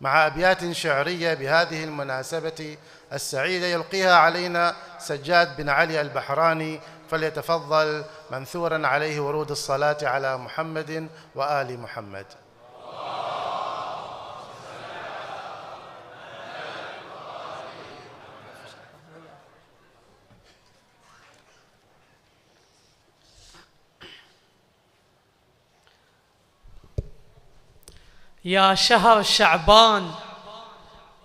مع أبيات شعرية بهذه المناسبة السعيدة يلقيها علينا سجاد بن علي البحراني، فليتفضل منثورا عليه ورود الصلاة على محمد وآل محمد. يا شهر شعبان،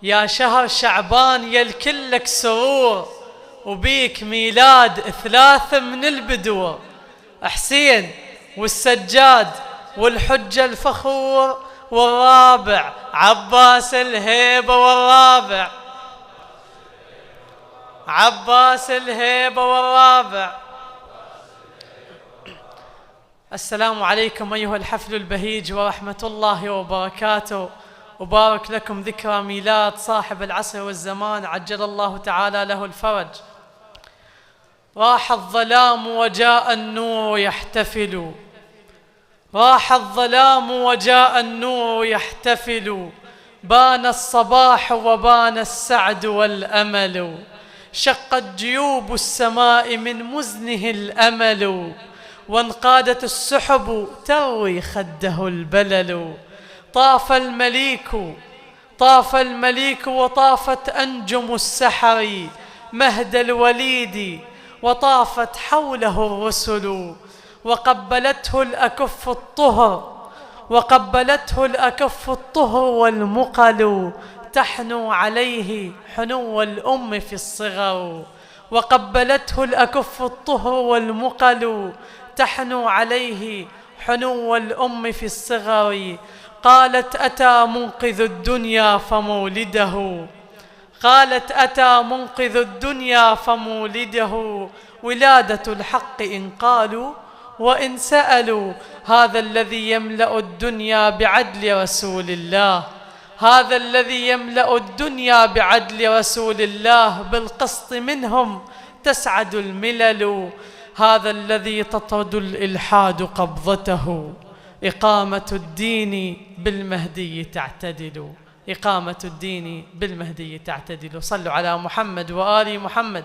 يا شهر شعبان، يا الكلك سرور، وبيك ميلاد 3 من البدور، حسين والسجاد والحجة الفخور، والرابع عباس الهيبة، والرابع عباس الهيبة والرابع. السلام عليكم أيها الحفل البهيج ورحمة الله وبركاته، وبارك لكم ذكرى ميلاد صاحب العصر والزمان عجل الله تعالى له الفرج. راح الظلام وجاء النور يحتفل، راح الظلام وجاء النور يحتفل، بان الصباح وبان السعد والأمل، شقت جيوب السماء من مزنه الأمل، وانقادت السحب تروي خده البلل، طاف المليك طاف المليك وطافت أنجم السحر مهد الوليد، وطافت حوله الرسل، وقبلته الأكف الطهر، وقبلته الأكف الطهر والمقل، تحنو عليه حنو الأم في الصغر، وقبلته الأكف الطهر والمقل، تحنو عليه حنو الأم في الصغر. قالت أتى منقذ الدنيا فمولده، قالت أتى منقذ الدنيا فمولده، ولادة الحق إن قالوا وإن سألوا، هذا الذي يملأ الدنيا بعدل رسول الله، هذا الذي يملأ الدنيا بعدل رسول الله، بالقسط منهم تسعد الملل، هذا الذي تطرد الإلحاد قبضته، إقامة الدين بالمهدي تعتدل، إقامة الدين بالمهدي تعتدل. صلوا على محمد وآل محمد.